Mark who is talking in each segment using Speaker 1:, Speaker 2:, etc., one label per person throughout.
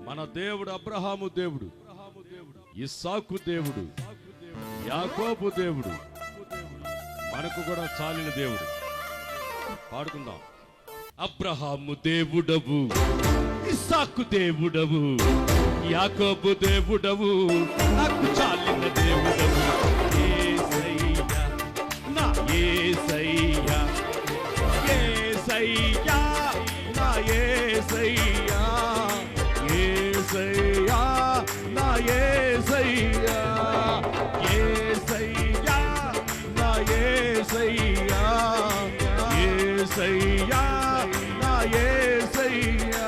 Speaker 1: మన దేవుడు అబ్రహాము దేవుడు, ఇస్సాకు దేవుడు, యాకోబు దేవుడు, మనకు కూడా చాలిన దేవుడు. పాడుకుందాం. అబ్రహాము దేవుడవు, ఇస్సాకు దేవుడవు, యాకోబు దేవుడవు, నాకు చాలిన దేవుడవు. యేసయ్యా నా యేసయ్యా, యేసయ్యా నా యేసయ్యా, యేసయ్యా నా యేసయ్యా, యేసయ్యా నా యేసయ్యా, యేసయ్యా నా యేసయ్యా.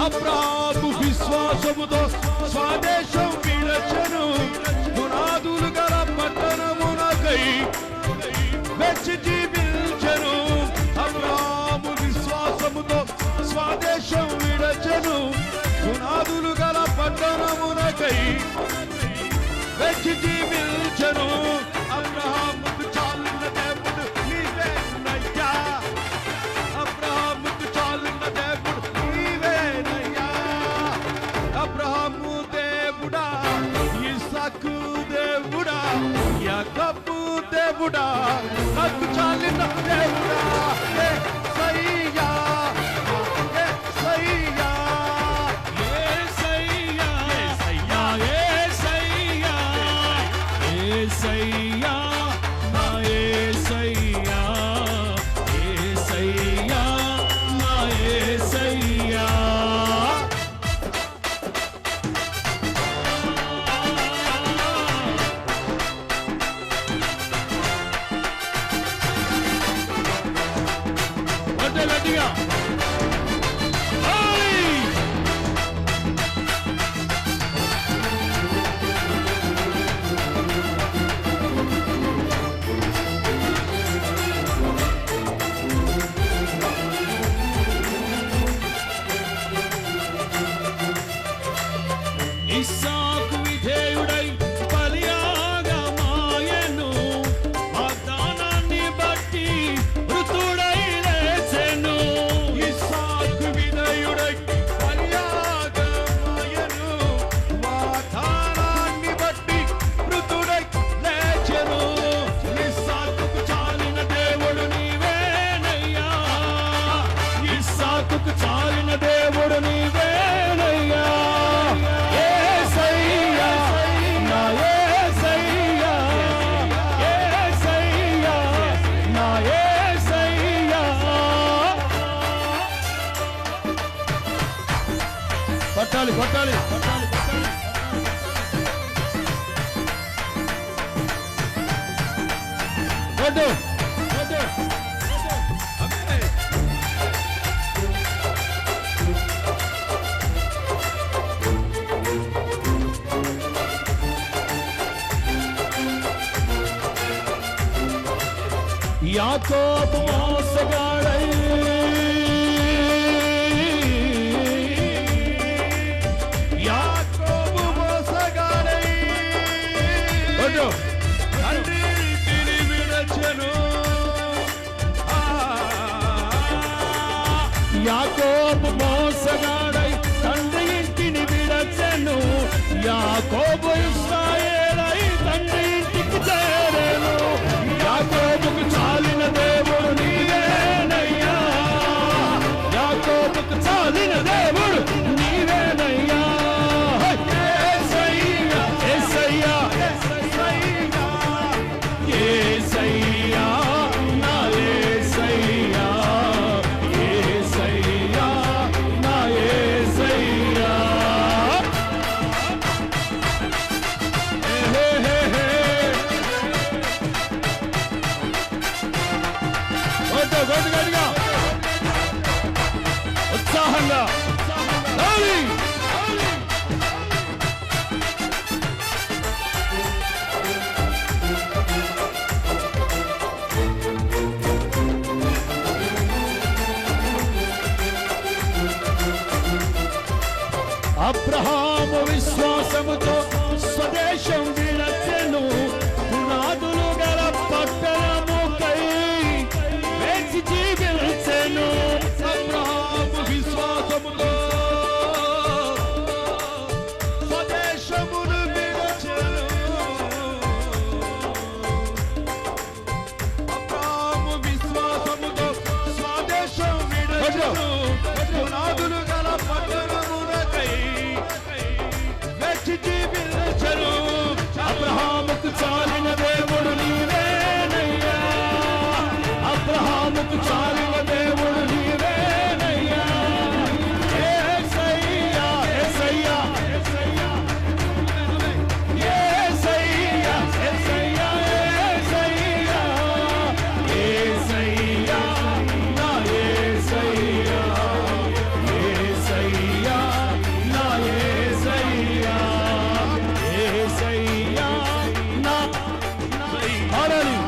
Speaker 1: అబ్రాహాము విశ్వాసముతో స్వదేశం విడచెను, పునాదులు గల పట్టణమునకై వెచ్చి జీవించెను. అబ్రాహాము విశ్వాసముతో స్వదేశం విడచెను, పునాదులు గల పట్టణమునకై వెచ్చి జీవించెను. అబ్రాహాముకు చాలిన దేవుడు నీవేనయ్యా, అబ్రాహాముకు చాలిన దేవుడు నీవేనయ్యా. అబ్రాహాము దేవుడా, ఇస్సాకు దేవుడా, యాకోబు దేవుడా, నాకు చాలిన దేవుడా. యేసయ్యా యేసయ్యా యేసయ్యా యేసయ్యా యేసయ్యా నా యేసయ్యా, యేసయ్యా నా యేసయ్యా. గట్టిగా ఇస్సాకు విధేయుడై బలియాగమాయెను, వాగ్దానాన్ని బట్టి మృతుడై లేచెను. ఇస్సాకు విధేయుడై బలియాగమాయెను, వాగ్దానాన్ని బట్టి మృతుడై లేచెను. ఇస్సాకుకు చాలిన దేవుడు నీవేనయ్యా, ఇస్సాకుకు చాలిన దేవుడు నీవేనయ్యా. యేసయ్యా నా యేసయ్యా, యేసయ్యా నా యేసయ్యా. కొట్టాలి కొట్టాలి కొట్టాలి కొట్టాలి. కొట్టు కొట్టు. యాకోబు మోసగాడై యాకోబు మోసగాడై తండ్రి ఇంటిని విడచెను. యాకోబు మోసగాడై తండ్రి ఇంటిని విడచెను. యాకోబు ఇశ్రాయేలై తండ్రి ఇంటికి చేరెను. యాకోబుకు చాలిన దేవుడు నీవేనయ్యా, యాకోబుకు చాలిన దేవుడు నీవేనయ్యా. యేసయ్యా యేసయ్యా యేసయ్యా నా యేసయ్యా, యేసయ్యా నా యేసయ్యా. అబ్రహాము విశ్వాసముతో స్వదేశం విడచెను, పునాదులు గల పట్టణముకై వేచి జీవించెను.
Speaker 2: అబ్రహాము విశ్వాసముతో స్వదేశమును విడచెను. అబ్రహాము విశ్వాసముతో స్వదేశం విడచెను, పునాదులు గల పట్టణమునకై వేచి జీవించెను.
Speaker 1: అబ్రహాముకు చాలిన దేవుడు నీవేనయ్యా, అబ్రహాముకు చాలిన దేవుడు నీవేనయ్యా. యేసయ్యా యేసయ్యా యేసయ్యా యేసయ్యా యేసయ్యా యేసయ్యా నా యేసయ్యా, యేసయ్యా నా యేసయ్యా, యేసయ్యా నా హల్లెలూయా.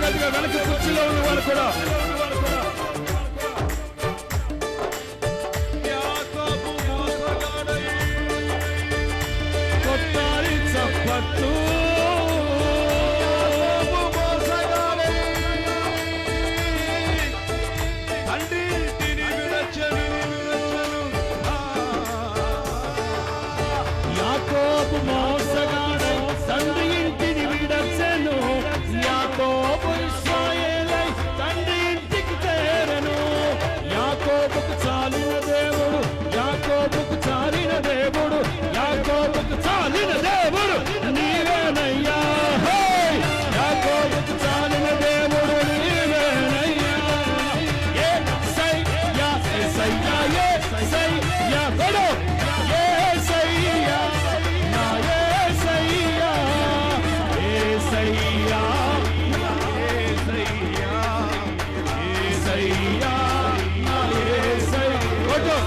Speaker 1: గట్టిగా వెనక కుర్చీలో ఉన్న వాళ్ళు కూడా
Speaker 2: యాకోబు మోసగాడై
Speaker 1: కొట్టాలి చప్పట్లు.
Speaker 2: మోసగాడై తండ్రి ఇంటిని విడచెను.
Speaker 1: యాకోబు మోసగాడై తండ్రి ఇంటిని విడచెను, యాకోబు ఇశ్రాయేలై తండ్రి ఇంటికి చేరెను. యాకోబుకు చాలిన దేవుడు, యాకోబుకు చాలిన దేవుడు, యాకోబుకు చాలిన దేవుడు నీవేనయ్యా. హే! యాకోబుకు చాలిన దేవుడు నీవేనయ్యా. యేసయ్యా యేసయ్యా యేసయ్యా కొడు, యేసయ్యా నా యేసయ్యా, యేసయ్యా యేసయ్యా నా యేసయ్యా కొడు,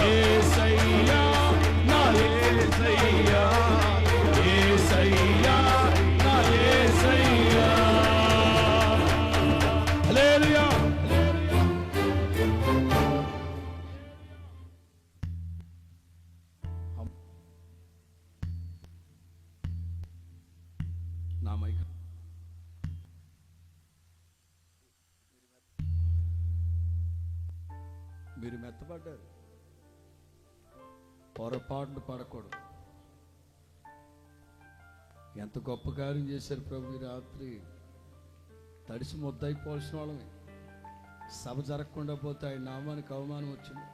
Speaker 1: యేసయ్యా నా యేసయ్యా, యేసయ్యా నా యేసయ్యా. హల్లెలూయా. నా మైక్ మీరు మెత్తపడ్డారు, పొరపాటును పడకూడదు. ఎంత గొప్ప కార్యం చేశారు ప్రభు ఈ రాత్రి. తడిసి ముద్దయిపోవాల్సిన వాళ్ళమే. సభ జరగకుండా పోతే ఆయన నామానికి అవమానం వచ్చింది.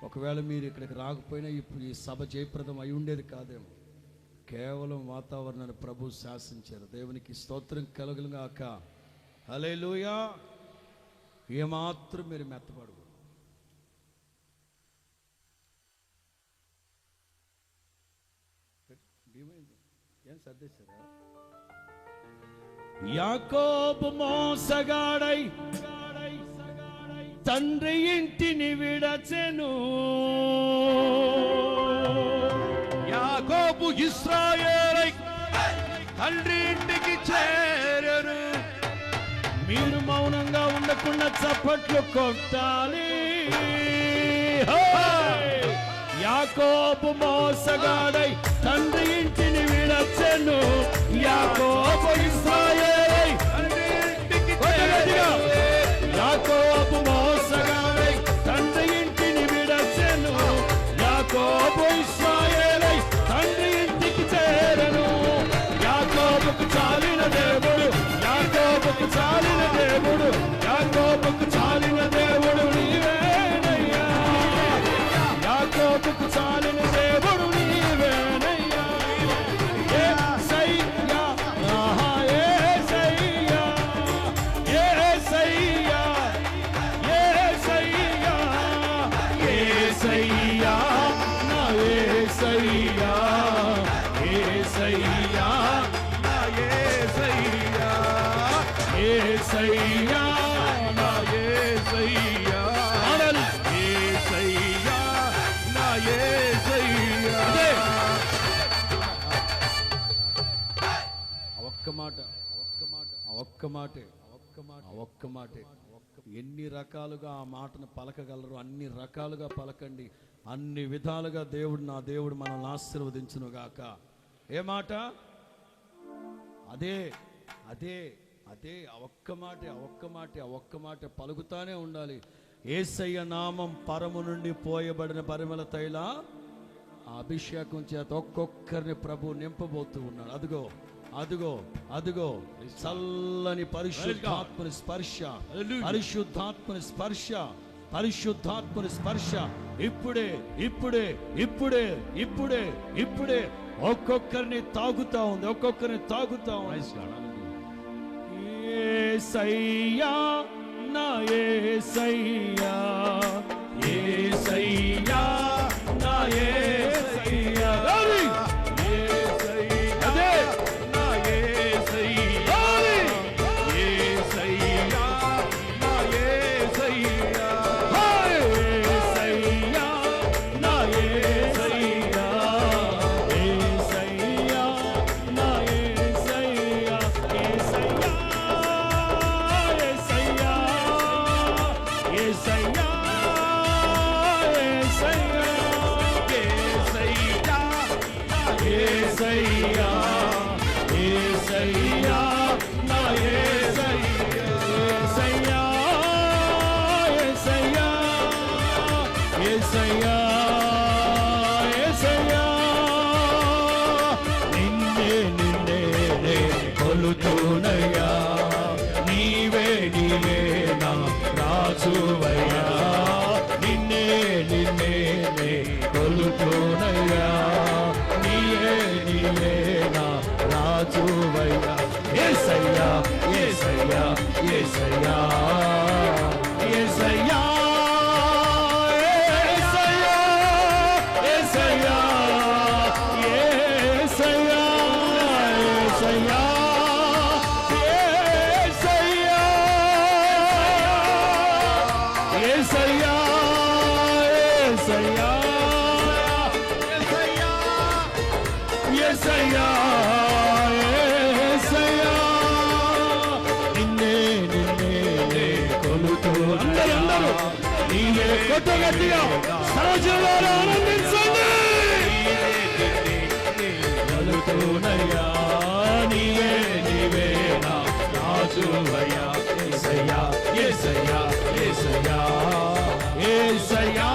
Speaker 1: ఒకవేళ మీరు ఇక్కడికి రాకపోయినా ఇప్పుడు ఈ సభ జయప్రదం అయి ఉండేది కాదేమో. కేవలం వాతావరణాన్ని ప్రభు శాసించారు. దేవునికి స్తోత్రం కలుగుగాక. హల్లెలూయా. ఏమాత్రం మీరు మెత్తపడకూడదు. ఏం సర్దేశారా? యాకోబు మోసగాడై తండ్రి ఇంటిని విడచెను,
Speaker 2: యాకోబు ఇశ్రాయేలై తండ్రి ఇంటికి చేరెను.
Speaker 1: మీరు మౌనంగా ఉండకుండా చప్పట్లు కొట్టాలి. యాకోబు మోసగాడై తండ్రి ఇంటిని విడచెను, యాకోబు ఇశ్రాయేలై
Speaker 2: తండ్రి ఇంటికి
Speaker 1: చేరెను. యాకోబు మోసగాడై తండ్రి ఇంటిని విడచెను, యాకోబు ఇశ్రాయేలై తండ్రి ఇంటికి చేరెను. యాకోబుకు చాలిన దేవుడు, యాకోబుకు చాలిన దేవుడు, యాకోబుకు చాలిన దేవుడు నీవేనయ్యా. యాకోబు
Speaker 2: యేసయ్యా నా యేసయ్యా
Speaker 1: ఆడాలి.
Speaker 2: యేసయ్యా నా యేసయ్యా
Speaker 1: అదే. ఒక్క మాట ఒక్క మాటే ఎన్ని రకాలుగా ఆ మాటను పలకగలరు అన్ని రకాలుగా పలకండి. అన్ని విధాలుగా నా దేవుడు మనల్ని ఆశీర్వదించును గాక. ఏ మాట? అదే అదే అదే ఆ ఒక్క మాట పలుకుతానే ఉండాలి. యేసయ్య నామం పరము నుండి పోయబడిన పరిమళ తైల ఆ అభిషేకం చేత ఒక్కొక్కరిని ప్రభు నింపబోతూ ఉన్నాడు. అదుగో చల్లని పరిశుద్ధాత్మని స్పర్శ ఇప్పుడే ఒక్కొక్కరిని తాగుతా ఉంది. యేసయ్యా నా యేసయ్యా యేసయ్యా నా యేసయ్యా నిన్నే కొలుతునయ్యా నీవే నా రాజువయ్యా నిన్నే కొలుతునయ్యా నీవే నా రాజువయ్యా యేసయ్యా యేసయ్యా యేసయ్యా యేసయ్యా గట్టిగా సరోజులారా ఆనందించండి. కొలుతునయ్యా నీవే నా రాజువయ్యా యేసయ్యా యేసయ్యా యేసయ్యా యేసయ్యా